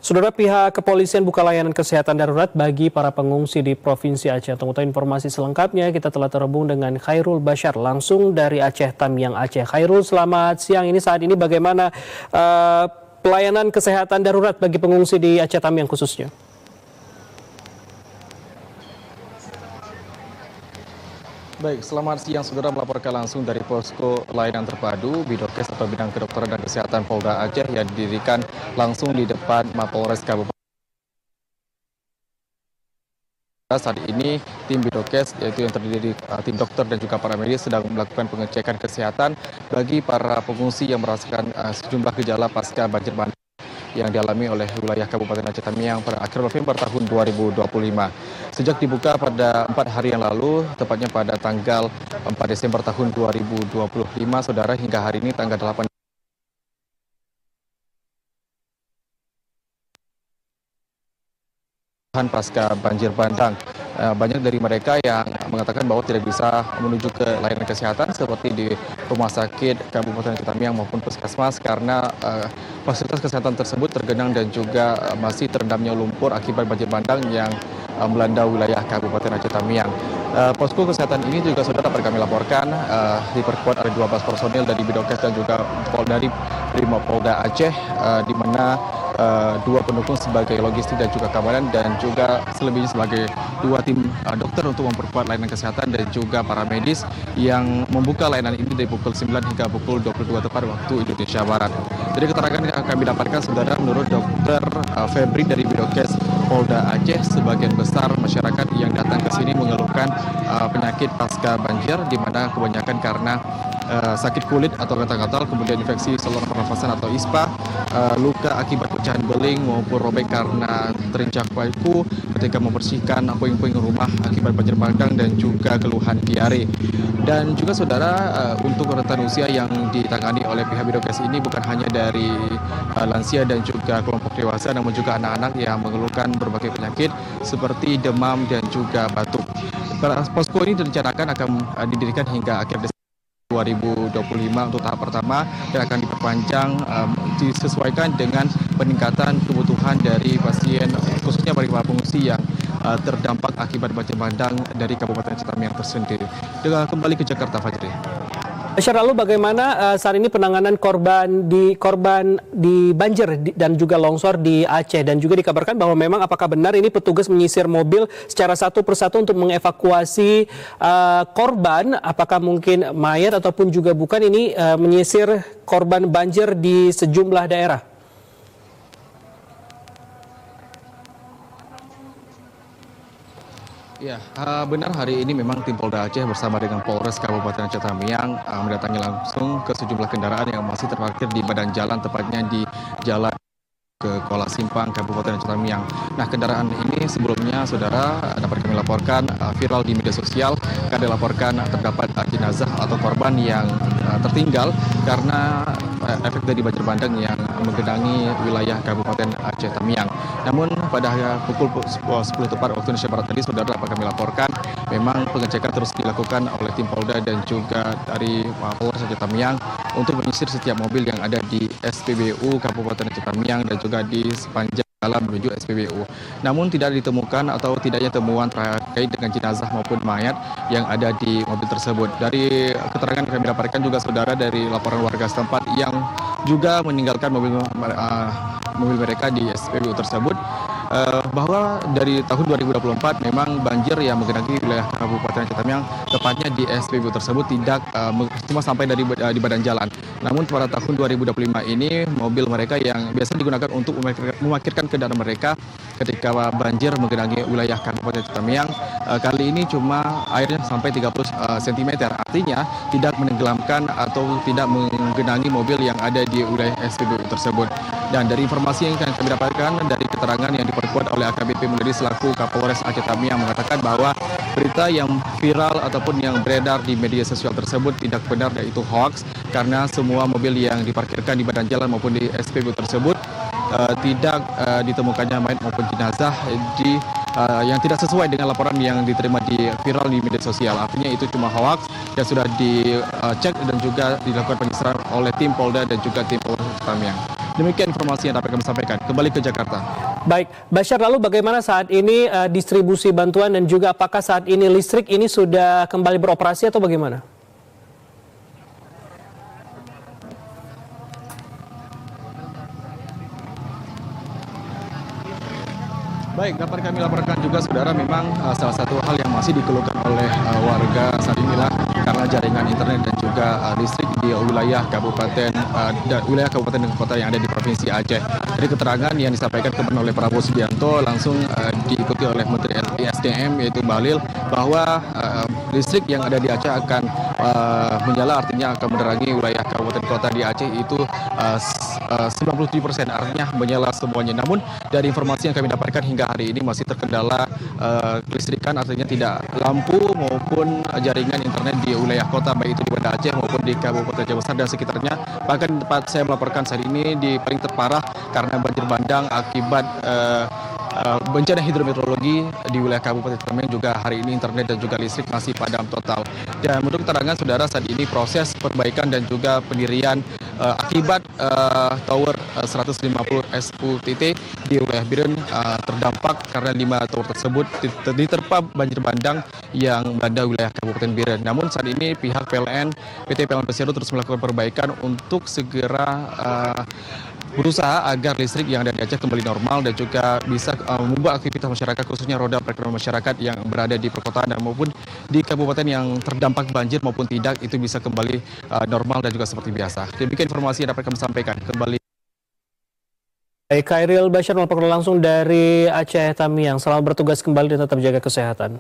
Saudara, pihak kepolisian buka layanan kesehatan darurat bagi para pengungsi di Provinsi Aceh. Untuk informasi selengkapnya, kita telah terhubung dengan Khairul Bashar langsung dari Aceh, Tamiang, Aceh. Khairul, selamat siang. Saat ini bagaimana pelayanan kesehatan darurat bagi pengungsi di Aceh, Tamiang khususnya? Baik, selamat siang saudara, melaporkan langsung dari posko layanan terpadu Bidokes atau Bidang Kedokteran dan Kesehatan Polda Aceh yang didirikan langsung di depan Mapolres Kabupaten. Saat ini tim Bidokes, yaitu yang terdiri dari tim dokter dan juga para medis, sedang melakukan pengecekan kesehatan bagi para pengungsi yang merasakan sejumlah gejala pasca banjir bandang yang dialami oleh wilayah Kabupaten Aceh Tamiang pada akhir November tahun 2025. Sejak dibuka pada 4 hari yang lalu, tepatnya pada tanggal 4 Desember tahun 2025, saudara, hingga hari ini tanggal 8 pasca banjir bandang. Banyak dari mereka yang mengatakan bahwa tidak bisa menuju ke layanan kesehatan seperti di rumah sakit Kabupaten Aceh Tamiang maupun puskesmas karena fasilitas kesehatan tersebut tergenang dan juga masih terendamnya lumpur akibat banjir bandang yang melanda wilayah Kabupaten Aceh Tamiang. Posko kesehatan ini juga saudara dapat kami laporkan diperkuat oleh 12 personil dari Bidokes dan juga dari Polda Aceh, di mana 2 pendukung sebagai logistik dan juga keamanan dan juga selebihnya sebagai 2 tim dokter untuk memperkuat layanan kesehatan dan juga para medis yang membuka layanan ini dari pukul 9 hingga pukul 22 tepat waktu Indonesia Barat. Dari keterangan yang kami dapatkan saudara, menurut Dr. Febri dari Bidokes Polda Aceh, sebagian besar masyarakat yang datang ke sini mengeluhkan penyakit pasca banjir, di mana kebanyakan karena sakit kulit atau gatal-gatal, kemudian infeksi saluran pernafasan atau ISPA, luka akibat pecahan beling maupun robek karena terinjak paku ketika membersihkan puing-puing rumah akibat banjir bandang dan juga keluhan diare. Dan juga saudara, untuk rentan usia yang ditangani oleh pihak Bidokes ini bukan hanya dari lansia dan juga kelompok dewasa, namun juga anak-anak yang mengeluhkan berbagai penyakit seperti demam dan juga batuk. Posko ini direncanakan akan didirikan hingga akhir Desember 2025 untuk tahap pertama dan akan diperpanjang disesuaikan dengan peningkatan kebutuhan dari pasien, khususnya bagi para pengungsi yang terdampak akibat banjir bandang dari Kabupaten Aceh Tamiang tersendiri. Dengan kembali ke Jakarta, Fajri. Bashar, lalu bagaimana saat ini penanganan korban di banjir dan juga longsor di Aceh, dan juga dikabarkan bahwa memang apakah benar ini petugas menyisir mobil secara satu persatu untuk mengevakuasi korban, apakah mungkin mayat ataupun juga bukan, ini menyisir korban banjir di sejumlah daerah? Ya, benar hari ini memang tim Polda Aceh bersama dengan Polres Kabupaten Aceh Tamiang mendatangi langsung ke sejumlah kendaraan yang masih terparkir di badan jalan, tepatnya di jalan ke Kuala Simpang, Kabupaten Aceh Tamiang. Nah, kendaraan ini sebelumnya saudara dapat kami laporkan viral di media sosial karena dilaporkan terdapat jenazah atau korban yang tertinggal karena efek dari banjir bandang yang menggenangi wilayah Kabupaten Aceh Tamiang. Namun pada pukul 10 tepat waktu Indonesia Barat tadi, saudara, dapat kami laporkan memang pengecekan terus dilakukan oleh tim Polda dan juga dari Polres Aceh Tamiang untuk menyisir setiap mobil yang ada di SPBU Kabupaten Aceh Tamiang dan juga di sepanjang jalan menuju SPBU. Namun tidak ditemukan atau tidaknya temuan terkait dengan jenazah maupun mayat yang ada di mobil tersebut. Dari keterangan yang kami dapatkan juga saudara dari laporan warga setempat yang juga meninggalkan mobil mereka di SPBU tersebut, bahwa dari tahun 2024 memang banjir yang menggenangi wilayah Kabupaten Aceh Tamiang, tepatnya di SPBU tersebut, tidak cuma sampai di badan jalan. Namun pada tahun 2025 ini mobil mereka yang biasa digunakan untuk memarkirkan kendaraan mereka ketika banjir menggenangi wilayah Kabupaten Aceh Tamiang, kali ini cuma airnya sampai 30 cm, artinya tidak menenggelamkan atau tidak menggenangi mobil yang ada di wilayah SPBU tersebut. Dan dari informasi yang kami dapatkan dari keterangan yang diperkuat oleh AKBP Mulyadi selaku Kapolres Aceh Tamiang mengatakan bahwa berita yang viral ataupun yang beredar di media sosial tersebut tidak benar, dan itu hoax, karena semua mobil yang diparkirkan di badan jalan maupun di SPBU tersebut tidak ditemukannya mayat maupun jenazah yang tidak sesuai dengan laporan yang diterima di viral di media sosial. Artinya itu cuma hoax yang sudah dicek dan juga dilakukan penyisiran oleh tim Polda dan juga tim Polres Tamiang. Demikian informasi yang dapat kami sampaikan. Kembali ke Jakarta. Baik, Bashar, lalu bagaimana saat ini distribusi bantuan dan juga apakah saat ini listrik ini sudah kembali beroperasi atau bagaimana? Baik, dapat kami laporkan juga saudara, memang salah satu hal yang masih dikeluhkan oleh warga saat inilah karena jaringan internet dan juga listrik di wilayah kabupaten dan kota yang ada di Provinsi Aceh. Dari keterangan yang disampaikan kemarin oleh Prabowo Subianto langsung diikuti oleh Menteri SDM yaitu Bahlil bahwa listrik yang ada di Aceh akan menyala, artinya akan menerangi wilayah kabupaten kota di Aceh itu 97%, artinya menyala semuanya. Namun dari informasi yang kami dapatkan hingga hari ini masih terkendala kelistrikan, artinya tidak lampu maupun jaringan internet di wilayah kota, baik itu di Banda Aceh maupun di Kabupaten Aceh Besar dan sekitarnya. Bahkan tempat saya melaporkan saat ini di paling terparah karena banjir bandang akibat bencana hidrometeorologi di wilayah Kabupaten Ketameng. Juga hari ini internet dan juga listrik masih padam total. Dan menurut keterangan saudara, saat ini proses perbaikan dan juga pendirian akibat tower 150 SUTT di wilayah Biren terdampak karena 5 tower tersebut diterpa banjir bandang yang melanda wilayah Kabupaten Biren. Namun saat ini pihak PT PLN Persero terus melakukan perbaikan untuk segera berusaha agar listrik yang ada di Aceh kembali normal dan juga bisa mengubah aktivitas masyarakat, khususnya roda perekonomian masyarakat yang berada di perkotaan dan maupun di kabupaten yang terdampak banjir maupun tidak, itu bisa kembali normal dan juga seperti biasa. Demikian informasi yang dapat kami sampaikan. Kembali. Baik, Khairil Bashar melaporkan langsung dari Aceh Tamiang. Selamat bertugas kembali dan tetap jaga kesehatan.